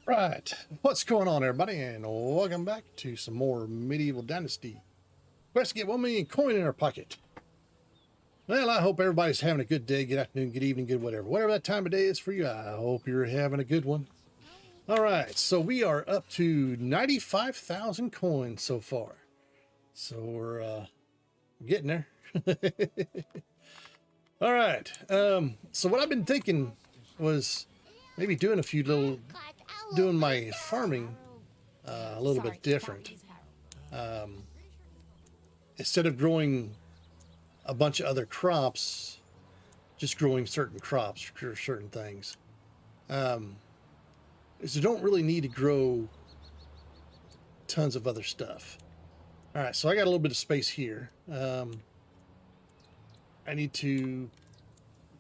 Right, what's going on, everybody, and welcome back to some more medieval Dynasty. Quest to get 1 million coin in our pocket. Well, I hope everybody's having a good day, good afternoon, good evening, good whatever that time of day is for you. I hope you're having a good one. All right, so we are up to 95,000 coins so far. So we're getting there. All right, so what I've been thinking was maybe doing doing my farming a little bit different. Instead of growing a bunch of other crops, just growing certain crops for certain things. Is you don't really need to grow tons of other stuff. All right, so I got a little bit of space here. I need to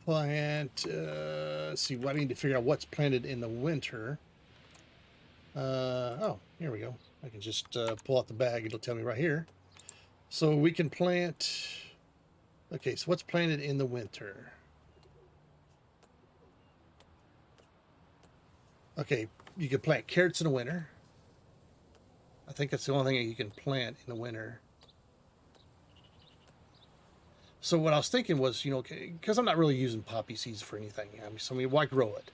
plant, let's see, I need to figure out what's planted in the winter. Oh, here we go. I can just pull out the bag. It'll tell me right here. So we can plant, okay, so what's planted in the winter? Okay, you can plant carrots in the winter. I think that's the only thing that you can plant in the winter. So what I was thinking was, you know, because I'm not really using poppy seeds for anything. I mean, why grow it?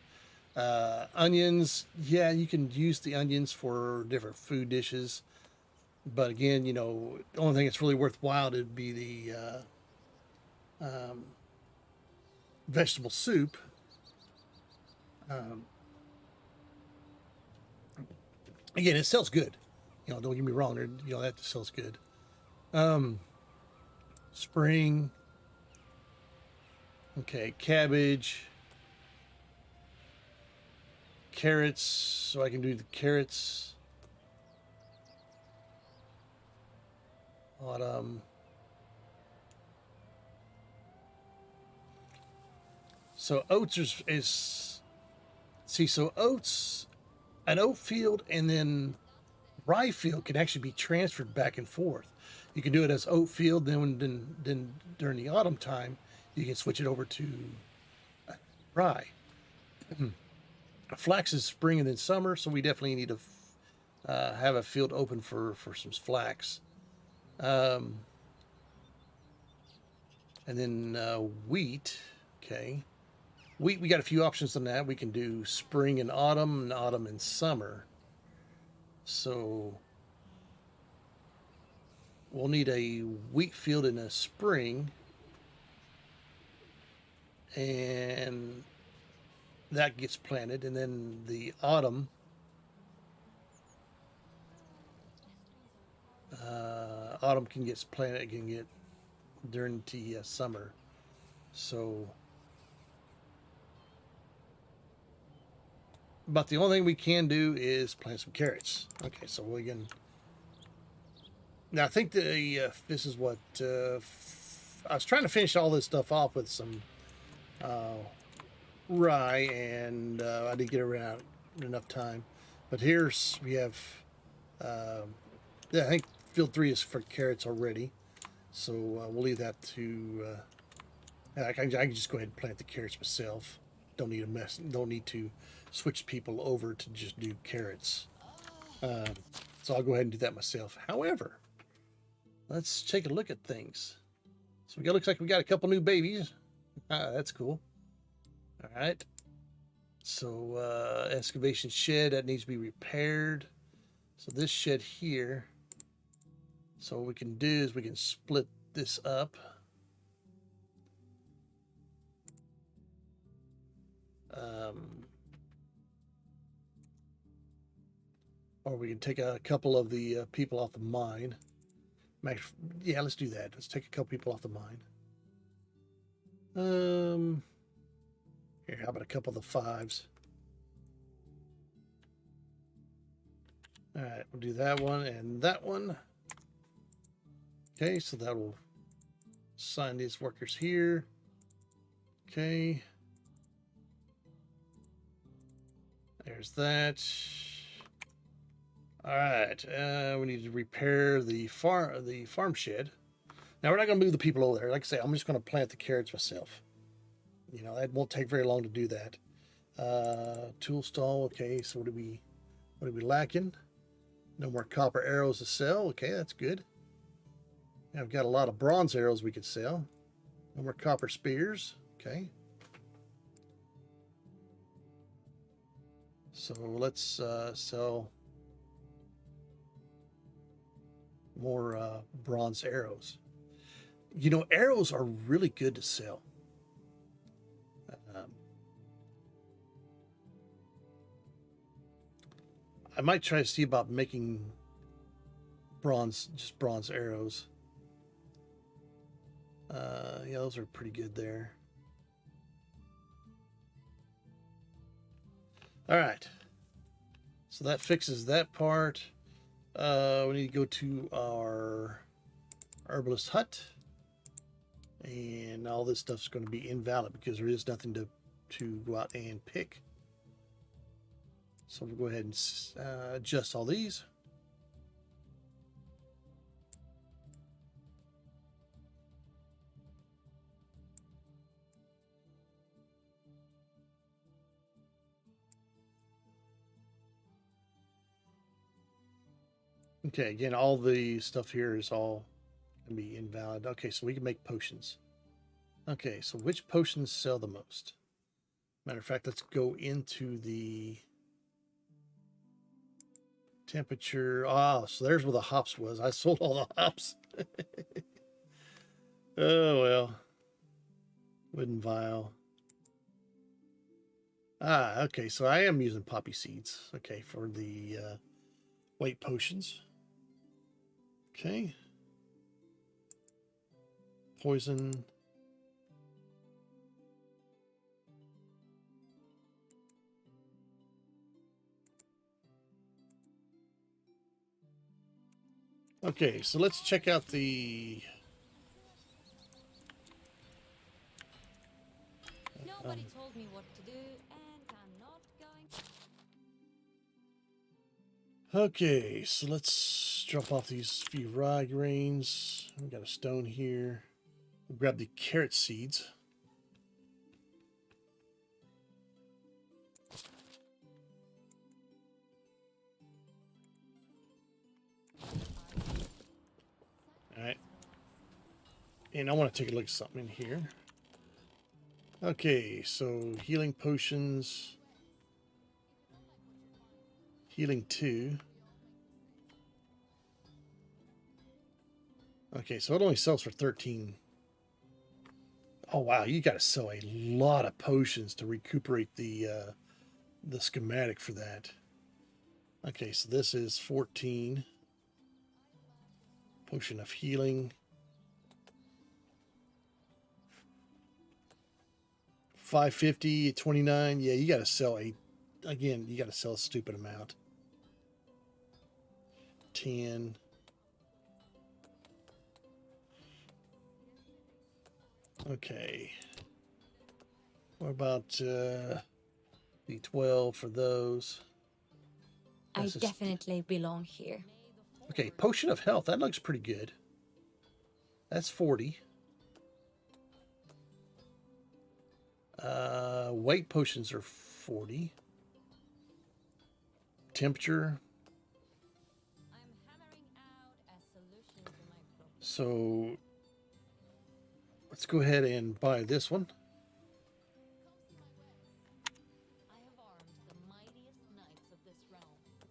Onions, yeah, you can use the onions for different food dishes. But again, you know, the only thing that's really worthwhile would be the vegetable soup. Again, it sells good. You know, don't get me wrong. You know, that sells good. Spring. Okay, cabbage. Carrots. So I can do the carrots. Autumn. So oats is see, so oats, an oat field and then rye field can actually be transferred back and forth. You can do it as oat field, then during the autumn time, you can switch it over to rye. Flax is spring and then summer, so we definitely need to have a field open for some flax. And then wheat, okay. Wheat, we got a few options on that. We can do spring and autumn and summer. So we'll need a wheat field in the spring, and that gets planted, and then the autumn can get planted, can get during the summer. So but the only thing we can do is plant some carrots. Okay, so we can. Now I think this is what I was trying to finish all this stuff off with some rye, and I didn't get around enough time. But we have, yeah, I think field 3 is for carrots already, so we'll leave that to. I can just go ahead and plant the carrots myself. Don't need to switch people over to just do carrots. So I'll go ahead and do that myself. However, let's take a look at things. So looks like we got a couple new babies. That's cool. All right. So excavation shed that needs to be repaired. So this shed here. So what we can do is we can split this up. Or we can take a couple of the people off the mine. Yeah, let's do that. Let's take a couple people off the mine. Here, how about a couple of the 5s? All right, we'll do that one and that one. Okay, so that will assign these workers here. Okay. There's that. All right, we need to repair the farm shed. Now we're not going to move the people over there. Like I say, I'm just going to plant the carrots myself. You know, that won't take very long to do that. Tool stall. Okay, so what do we? What are we lacking? No more copper arrows to sell. Okay, that's good. I've got a lot of bronze arrows we could sell. No more copper spears. Okay. So let's sell more bronze arrows. You know, arrows are really good to sell. I might try to see about making just bronze arrows. Yeah, those are pretty good there. All right. So that fixes that part. We need to go to our herbalist hut. And all this stuff's going to be invalid because there is nothing to go out and pick. So we'll go ahead and adjust all these. Okay, again, all the stuff here is all going to be invalid. Okay, so we can make potions. Okay, so which potions sell the most? Matter of fact, let's go into the temperature. Ah, so there's where the hops was. I sold all the hops. Oh, well. Wooden vial. Ah, okay, so I am using poppy seeds. Okay, for the weight potions. Okay. Poison. Okay, so let's check out the... Nobody told me what to do, and I'm not going to. Okay, so let's drop off these few rye grains. We got a stone here. We'll grab the carrot seeds. All right. And I want to take a look at something in here. Okay, so healing potions. Healing 2. Okay, so it only sells for 13. Oh, wow, you got to sell a lot of potions to recuperate the schematic for that. Okay, so this is 14. Potion of healing. 550, 29. Yeah, you got to sell again, you got to sell a stupid amount. 10. Okay. What about the 12 for those? I definitely belong here. Okay, potion of health. That looks pretty good. That's 40. Weight potions are 40. Temperature. So let's go ahead and buy this one.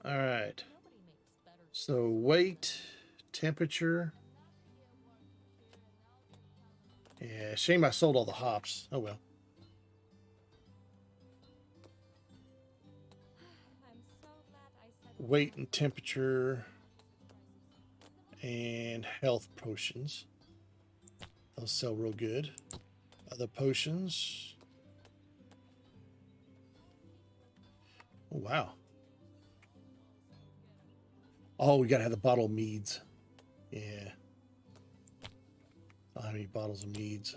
All right. So weight, temperature. Yeah, shame I sold all the hops. Oh well. Weight and temperature and health potions. Those sell real good. Other potions. Oh, wow. Oh, we gotta have the bottle of meads. Yeah. I don't have any bottles of meads.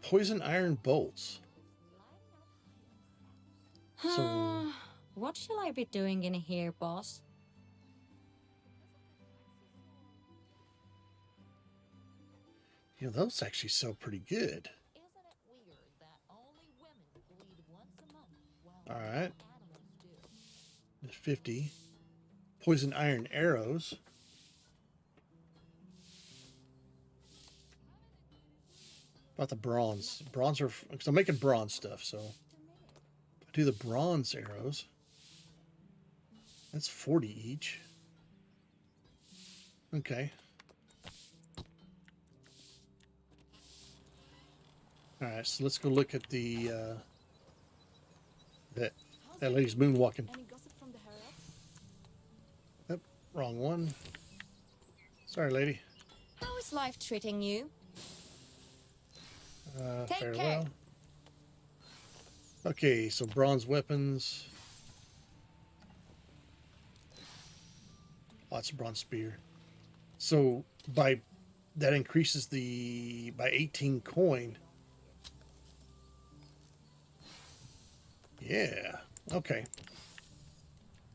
Poison iron bolts. So, what shall I be doing in here, boss? You know, those actually sell pretty good. All right. There's 50. Poison iron arrows. About the bronze. Bronze are, because I'm making bronze stuff, so I do the bronze arrows. That's 40 each. Okay. All right, so let's go look at the that lady's moonwalking. Any gossip from the higher ups? Yep, wrong one. Sorry, lady. How is life treating you? Take Fairly care. well. Okay, so bronze weapons. Lots of bronze spear. So by that increases the by 18 coin. Yeah. Okay.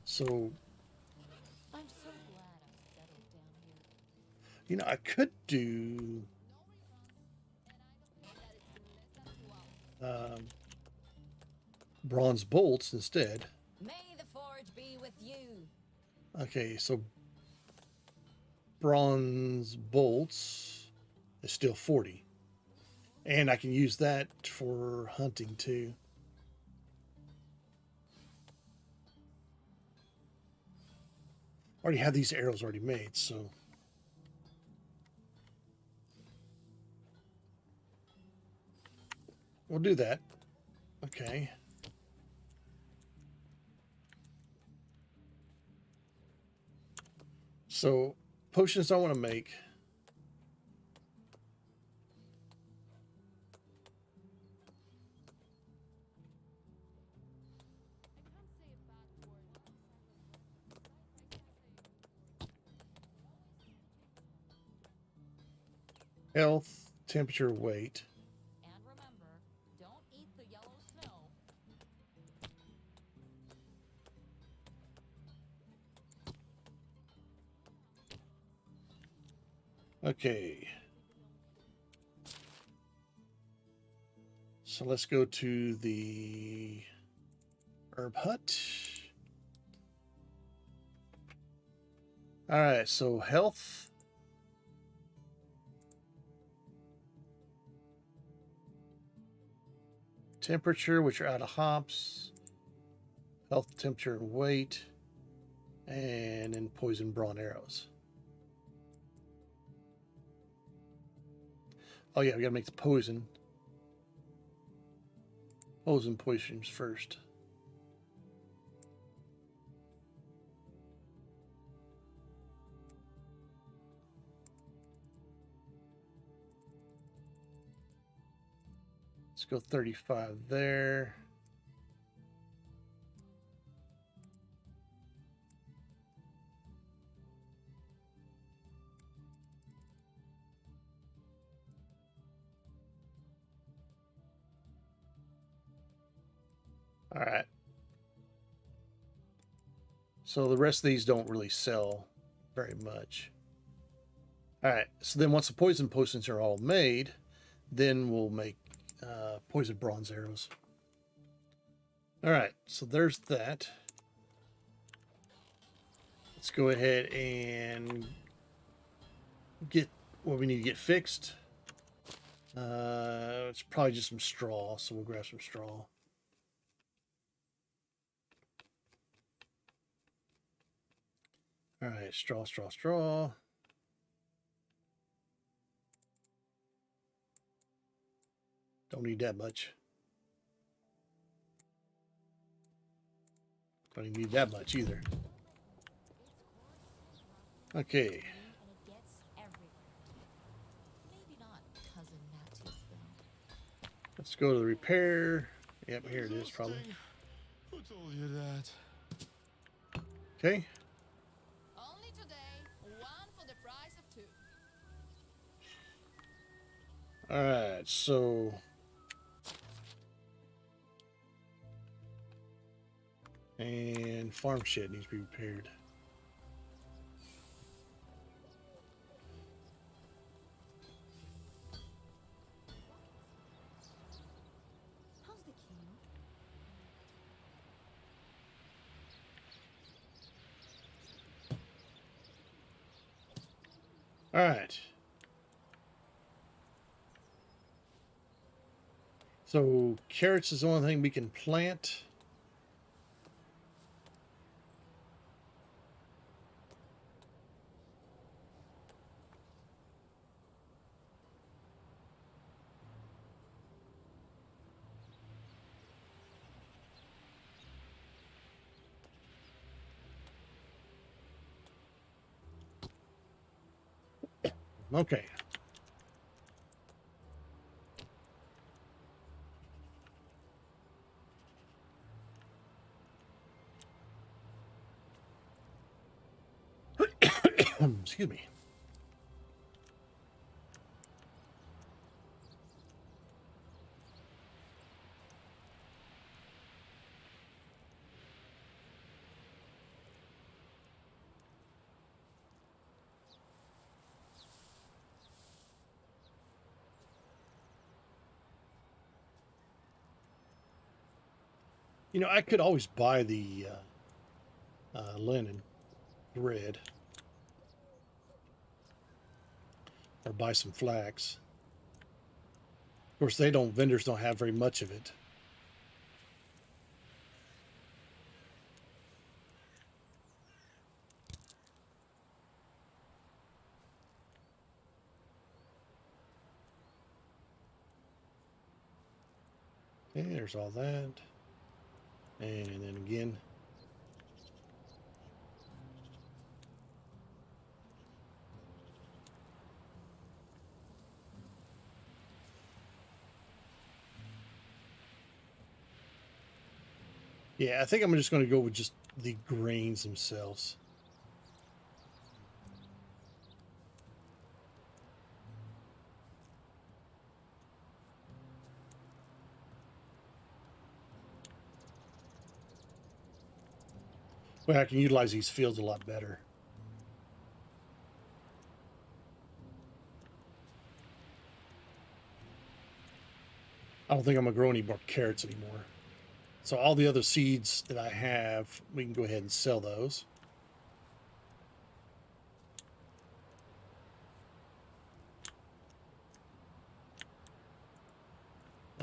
So I'm so glad I settled down here. you know I could do bronze bolts instead. May the forge be with you. Okay, so bronze bolts is still 40. And I can use that for hunting too. Already have these arrows already made, so we'll do that. Okay. So potions I want to make. Health, temperature, weight. And remember, don't eat the yellow snow. Okay. So let's go to the herb hut. All right, so health. Temperature, which are out of hops. Health, temperature, and weight. And then poison brawn arrows. Oh yeah, we gotta make the poison. Poison potions first. Let's go 35 there. All right. So the rest of these don't really sell very much. All right. So then once the poison potions are all made, then we'll make poison bronze arrows. All right. So there's that. Let's go ahead and get what we need to get fixed. It's probably just some straw, so we'll grab some straw. All right, straw, straw, straw. Don't need that much. Don't even need that much either. Okay. And it gets everywhere. Maybe not cousin Mattis though. Let's go to the repair. Yep, here it is probably. Who told you that? Okay. Only today, one for the price of two. All right, so and farm shed needs to be repaired. How's the king? All right. So carrots is the only thing we can plant. Okay. Excuse me. You know, I could always buy the linen thread or buy some flax. Of course, vendors don't have very much of it. Okay, there's all that. And then again. Yeah, I think I'm just going to go with just the grains themselves. Well, I can utilize these fields a lot better. I don't think I'm going to grow any more carrots anymore. So all the other seeds that I have, we can go ahead and sell those.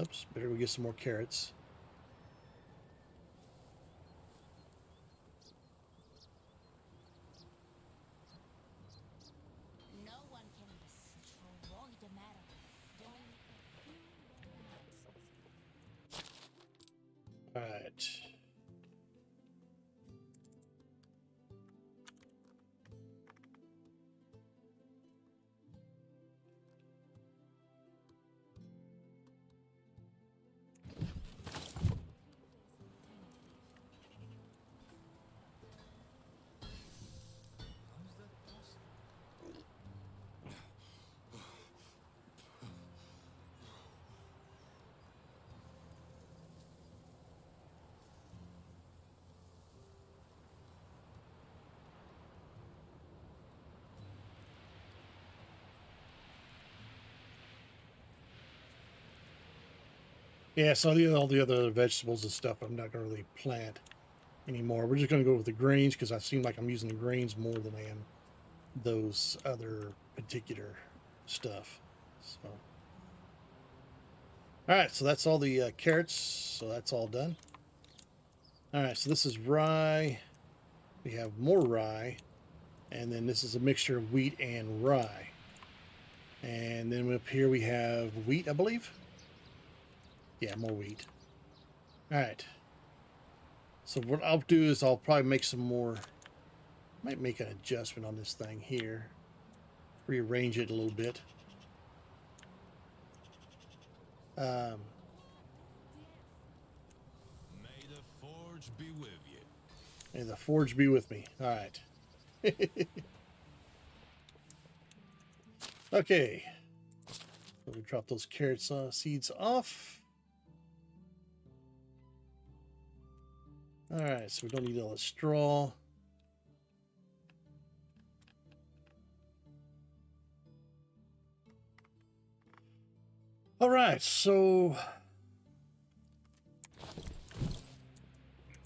Oops, better go get some more carrots. No one can destroy the matter. All right. Yeah, so all the other vegetables and stuff I'm not going to really plant anymore. We're just going to go with the grains because I seem like I'm using the grains more than I am those other particular stuff. So, all right, so that's all the carrots. So that's all done. All right, so this is rye. We have more rye, and then this is a mixture of wheat and rye. And then up here we have wheat, I believe. Yeah, more wheat. All right. So what I'll do is I'll probably make some more, might make an adjustment on this thing here. Rearrange it a little bit. May the forge be with you. And the forge be with me. All right. Okay. So we drop those carrots seeds off. All right, so we don't need all the straw. All right, so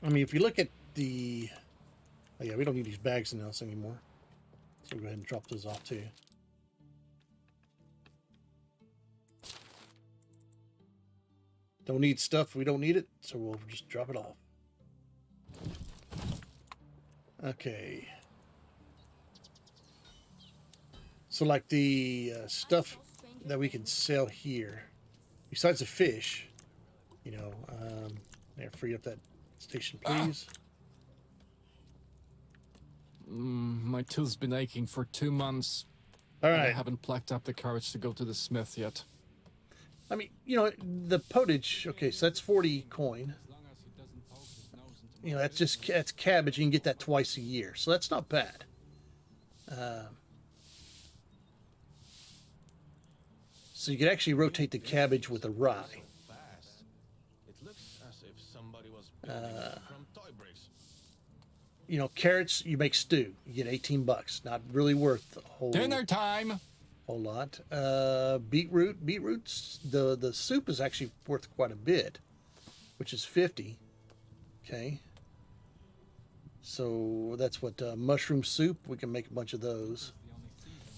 I mean, if you look at oh yeah, we don't need these bags in us anymore. So we'll go ahead and drop those off too. Don't need stuff. We don't need it, so we'll just drop it off. Okay. So like the stuff that we can sell here, besides the fish, you know, there, free up that station, please. My tooth's been aching for 2 months. All I right. haven't plucked up the courage to go to the smith yet. I mean, you know, the potage, okay, so that's 40 coin. You know, that's cabbage. You can get that twice a year, so that's not bad. So you could actually rotate the cabbage with a rye. Fast. It looks as if somebody was building it from toy bricks. You know, carrots, you make stew. You get 18 bucks. Not really worth a Dinner time! whole lot. Beetroots, the soup is actually worth quite a bit, which is 50. Okay. So that's what, mushroom soup. We can make a bunch of those.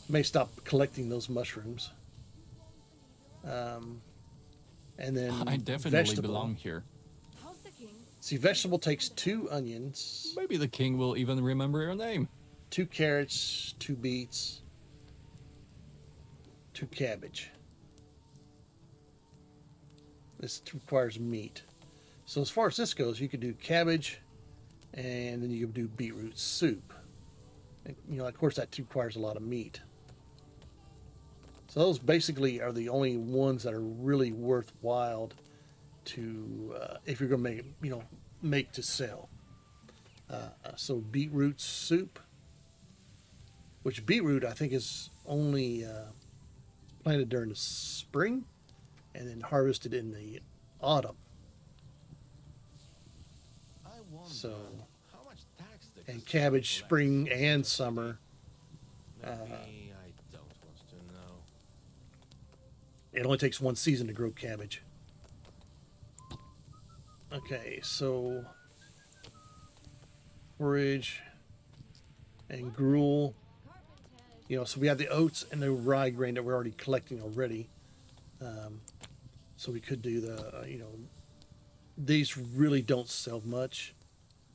May stop collecting those mushrooms. And then I definitely vegetable. belong here. How's the king? See, vegetable takes 2 onions, Maybe the king will even remember your name. 2 carrots, 2 beets, 2 cabbage. This requires meat. So as far as this goes, you could do cabbage, and then you could do beetroot soup. And, you know, of course, that requires a lot of meat. So those basically are the only ones that are really worthwhile to, if you're going to make, you know, make to sell. So beetroot soup, which beetroot I think is only planted during the spring and then harvested in the autumn. I wonder So, how much tax the and casino cabbage collects. spring and summer. Maybe I don't want to know. It only takes 1 season to grow cabbage. Okay, so forage and gruel. You know, so we have the oats and the rye grain that we're already collecting already. So we could do the, you know, these really don't sell much.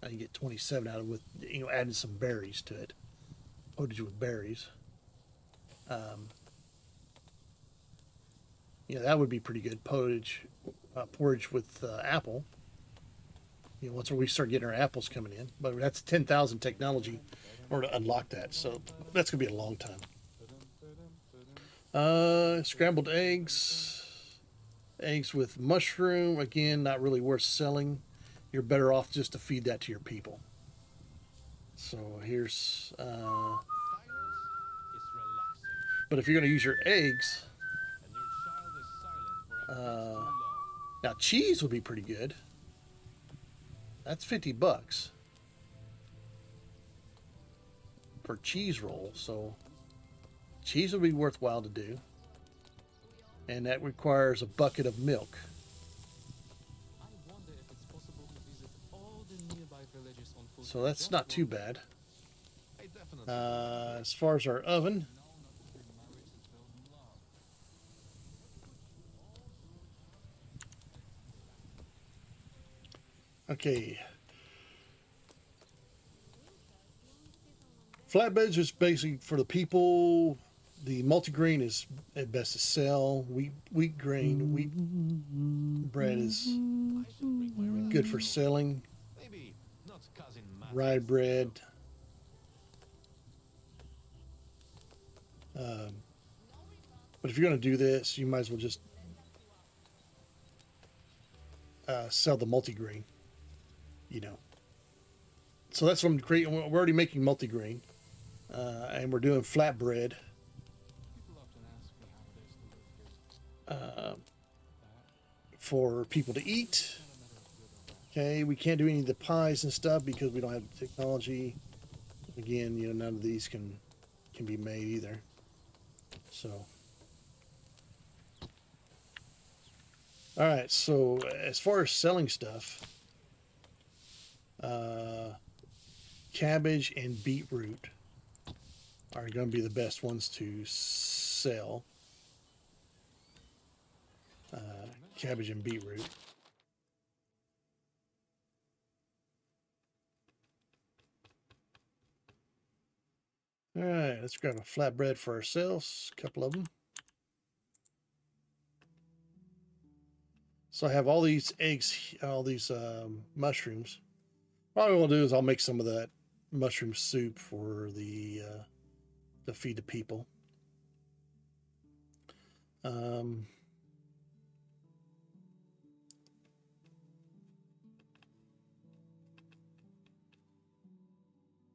You get 27 out of with, you know, adding some berries to it. Potage with berries. You know, that would be pretty good. Porridge with apple. You know, once we start getting our apples coming in. But that's 10,000 technology in order to unlock that. So that's going to be a long time. Scrambled eggs. Eggs with mushroom. Again, not really worth selling. You're better off just to feed that to your people. So here's... Silence is relaxing, but if you're going to use your eggs... and your child is silent for a bit too long. Now, cheese would be pretty good. That's 50 bucks for cheese roll. So cheese would be worthwhile to do. And that requires a bucket of milk. I wonder if it's possible to visit all the nearby villages on foot. So that's not too bad. I definitely As far as our oven, okay. Flatbeds is basically for the people. The multigrain is at best to sell. Wheat grain, wheat bread is I should bring my ring. good for selling. Maybe not cousin Matt. Rye bread. But if you're going to do this, you might as well just sell the multigrain. You know. So that's what I'm creating. We're already making multigrain, and we're doing flatbread. People often ask me how it is to live here. For people to eat. Okay, we can't do any of the pies and stuff because we don't have the technology. Again, you know, none of these can be made either. So, all right. So as far as selling stuff, cabbage and beetroot are going to be the best ones to sell. cabbage and beetroot. All right, let's grab a flatbread for ourselves, a couple of them. So I have all these eggs, all these mushrooms. Probably what I'll do is I'll make some of that mushroom soup for the to feed the people.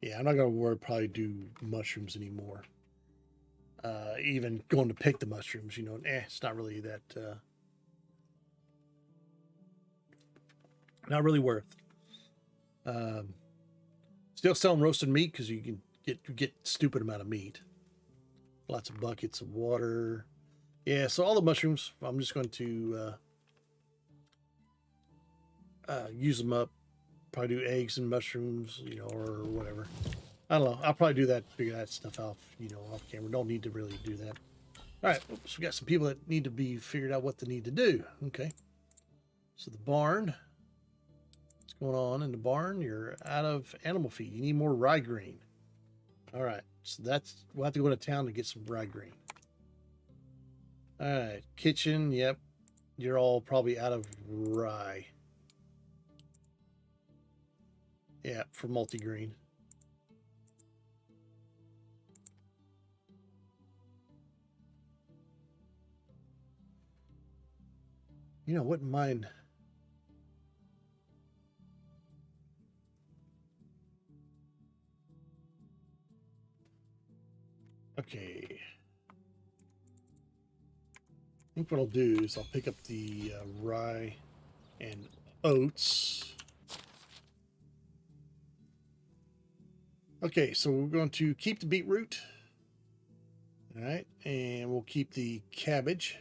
Yeah, I'm not gonna worry probably do mushrooms anymore. Even going to pick the mushrooms, you know, it's not really that not really worth. Still selling roasted meat because you can get stupid amount of meat. Lots of buckets of water. Yeah, so all the mushrooms, I'm just going to use them up. Probably do eggs and mushrooms, you know, or whatever. I don't know. I'll probably do that, figure that stuff out, you know, off camera. Don't need to really do that. All right, oops, we got some people that need to be figured out what they need to do. Okay. So the barn. What's going on in the barn? You're out of animal feed. You need more rye grain. All right. So we'll have to go to town to get some rye grain. All right. Kitchen. Yep. You're all probably out of rye. Yeah, for multi-grain. You know, wouldn't mind. Okay. I think what I'll do is I'll pick up the rye and oats. Okay, so we're going to keep the beetroot. All right, and we'll keep the cabbage.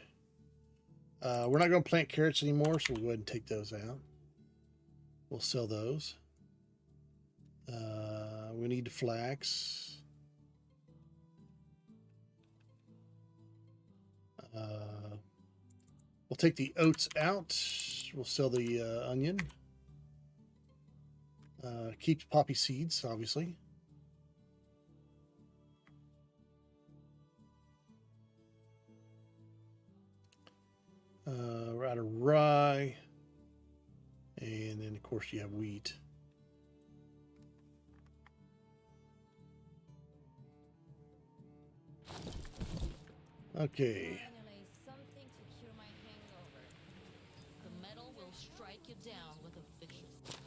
We're not going to plant carrots anymore, so we'll go ahead and take those out. We'll sell those. We need the flax. We'll take the oats out. We'll sell the onion. Keep the poppy seeds, obviously. We're out of rye. And then, of course, you have wheat. Okay. Finally, something to cure my hangover. The metal will strike you down with a vicious.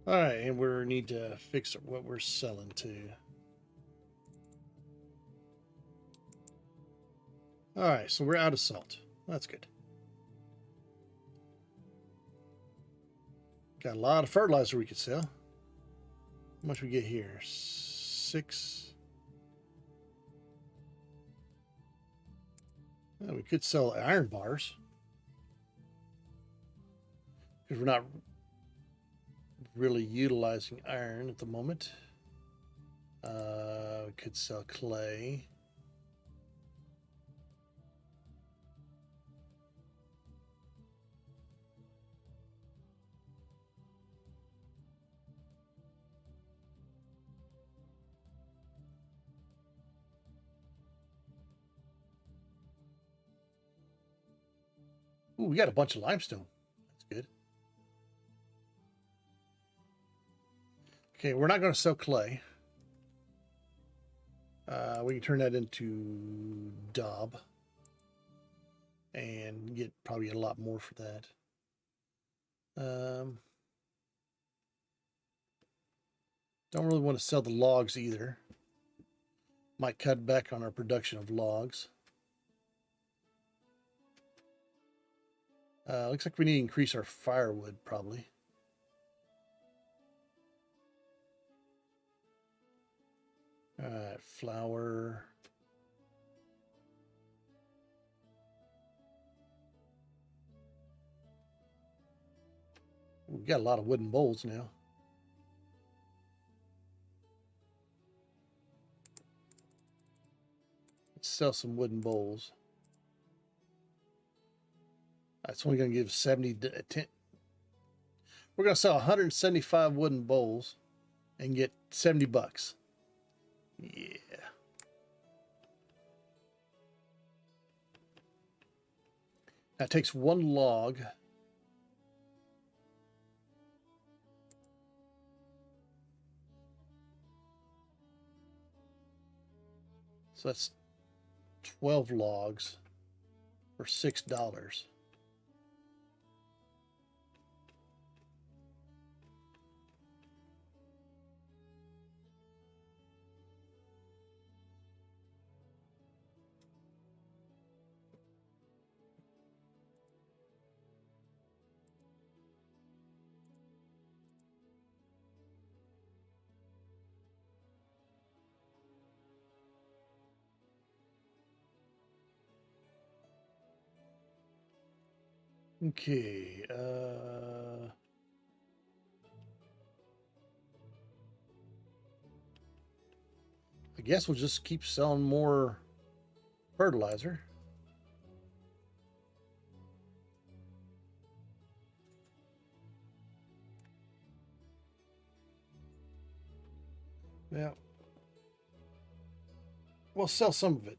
All right, and we need to fix what we're selling too. All right, so we're out of salt. That's good. Got a lot of fertilizer we could sell. How much we get here? 6. Well, we could sell iron bars because we're not really utilizing iron at the moment. We could sell clay. Ooh, we got a bunch of limestone. That's good. Okay, we're not going to sell clay. We can turn that into daub and get probably a lot more for that. Don't really want to sell the logs either. Might cut back on our production of logs. Looks like we need to increase our firewood, probably. All right, flour. We've got a lot of wooden bowls now. Let's sell some wooden bowls. It's only going to give 10. We're going to sell 175 wooden bowls and get 70 bucks. Yeah. That takes one log. So that's 12 logs for $6. Okay, I guess we'll just keep selling more fertilizer. Yeah. We'll sell some of it.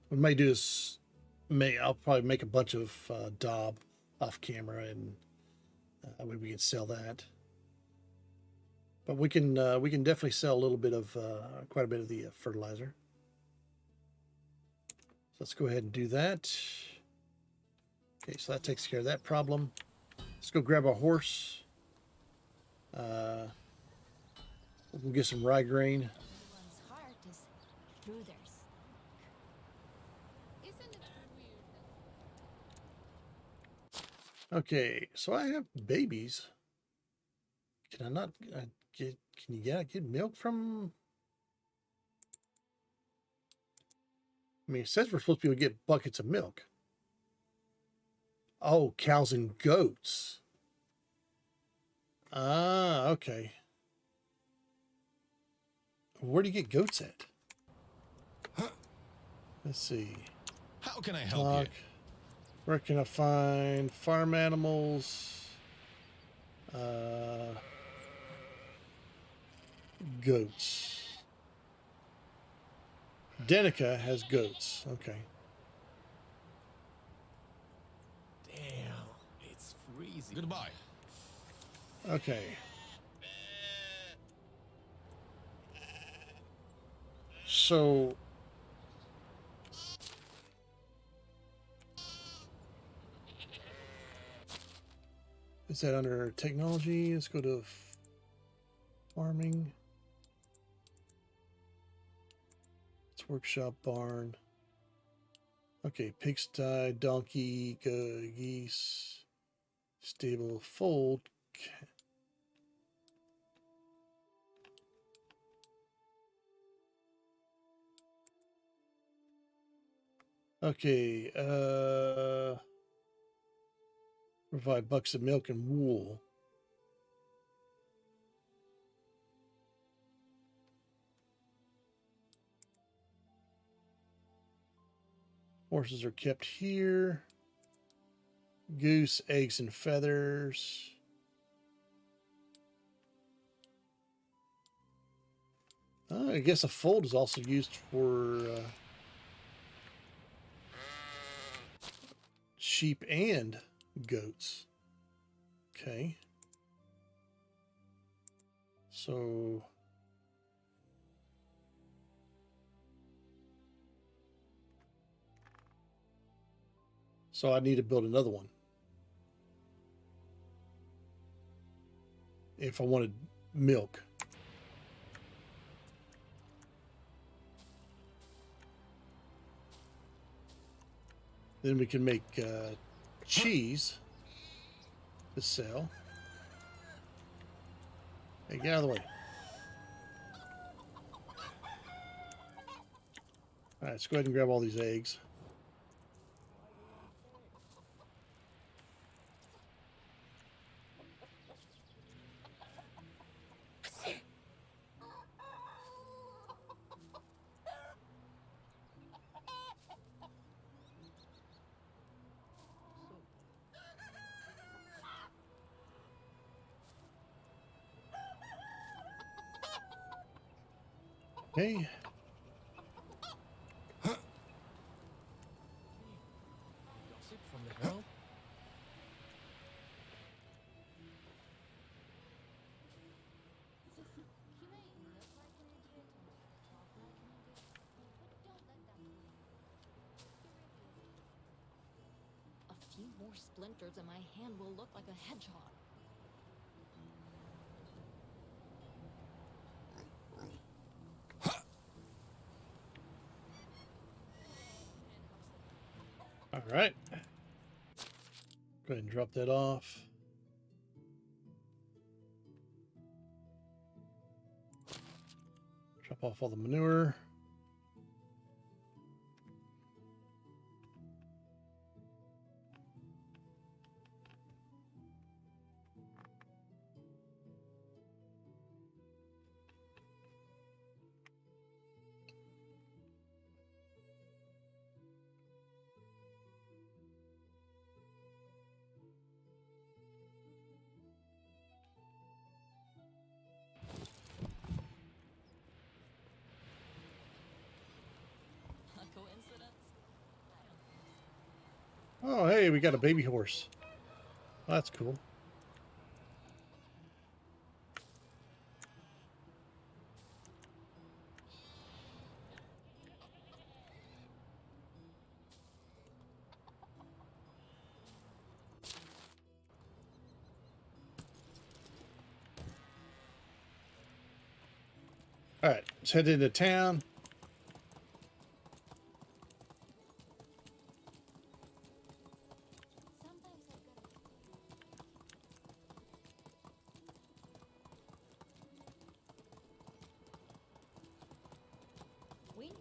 We may do is I'll probably make a bunch of daub off camera, and maybe we can sell that. But we can definitely sell a little bit of quite a bit of the fertilizer. So let's go ahead and do that. Okay, so that takes care of that problem. Let's go grab a horse. We'll get some rye grain. Everyone's heart is through their stomach. Isn't it weird? Okay, so I have babies. Can I not get? Can you get milk from? I mean, it says we're supposed to be able to get buckets of milk. Oh, cows and goats. Ah, okay. Where do you get goats at? Let's see. How can I help you? Where can I find farm animals? Goats. Denica has goats. Okay. Damn, it's freezing. Goodbye. Okay. So is that under technology? Let's go to farming. It's workshop barn. Okay, pigsty, donkey, geese, stable, fold. Okay, provide bucks of milk and wool. Horses are kept here. Goose, eggs, and feathers. I guess a fold is also used for sheep and goats. Okay. So I need to build another one if I wanted milk. Then we can make cheese to sell. Hey, get out of the way. All right, let's go ahead and grab all these eggs. Okay. Gossip from the Herald? He may look like an idiot or talk like an idiot, but don't let that fool you. He really is. A few more splinters and my hand will look like a hedgehog. All right. Go ahead and drop that off. Drop off all the manure. A coincidence? Oh, hey, we got a baby horse. Oh, that's cool. All right, let's head into town. Sometimes I've got to. Winter.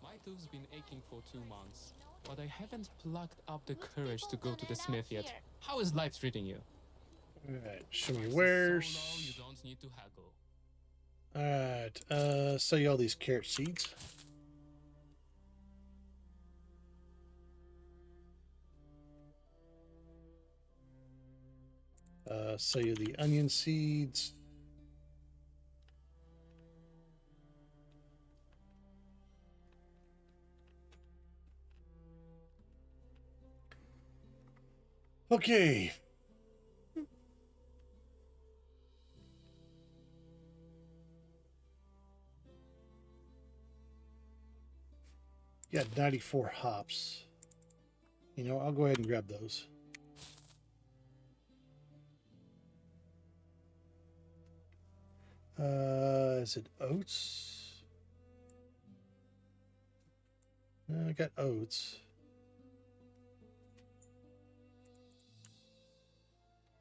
My toot's been aching for 2 months, but I haven't plucked up the courage to go to the smith yet. How is life treating you? All right, show me Price is wares. so low, you don't need to haggle. All right, sell you all these carrot seeds. Sell you the onion seeds. Okay. Got 94 hops. You know, I'll go ahead and grab those. Is it oats? I got oats.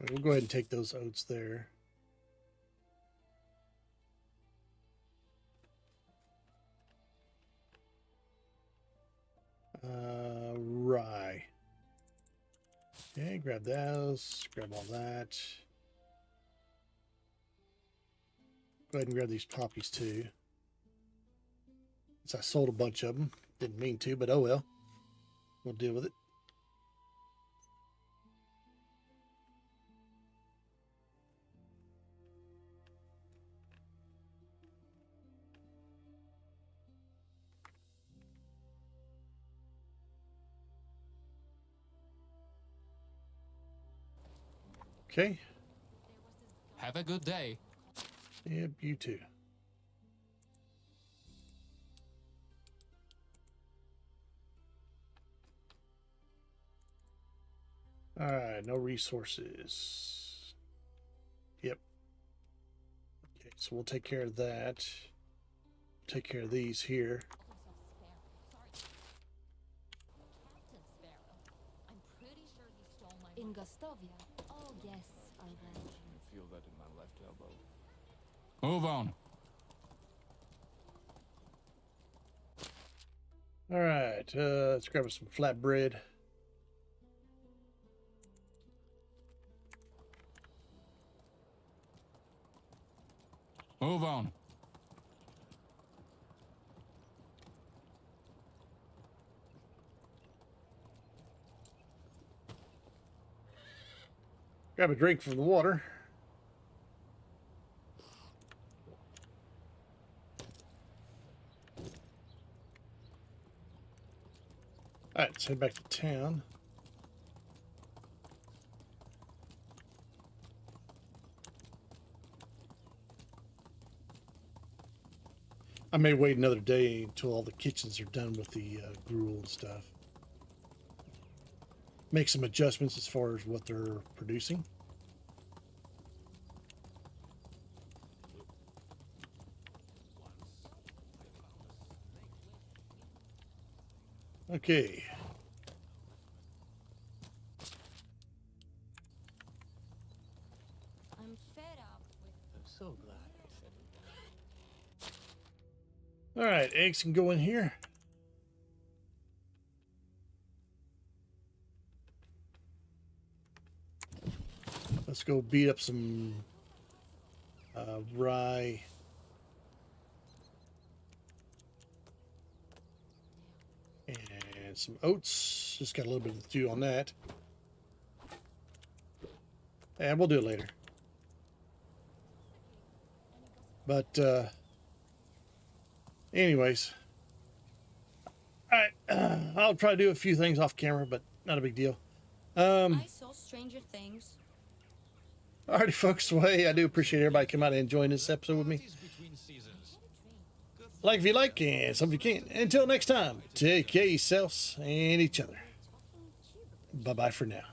We'll go ahead and take those oats there. Rye. Okay, grab those. Grab all that. Go ahead and grab these poppies too. Since I sold a bunch of them. Didn't mean to, but oh well. We'll deal with it. Okay. Have a good day. Yep, you too. All right, no resources. Yep. Okay, so we'll take care of that. Take care of these here. Captain Sparrow. I'm pretty sure he stole my In Gustovia. Oh, yes, I read. I feel that in my left elbow. Move on. All right, let's grab us some flatbread. Move on. Grab a drink from the water. All right, let's head back to town. I may wait another day until all the kitchens are done with the gruel and stuff. Make some adjustments as far as what they're producing. Okay. I'm fed up with. I'm so glad you said it. All right, eggs can go in here. Let's go beat up some rye. And some oats. Just got a little bit to do on that. And we'll do it later. But, anyways. Alright, I'll try to do a few things off camera, but not a big deal. I saw Stranger Things. Alrighty, folks. Well, hey, I do appreciate everybody coming out and enjoying this episode with me. Parties between seasons. Like if you like, and some if you can't. Until next time, take care of yourselves and each other. Bye-bye for now.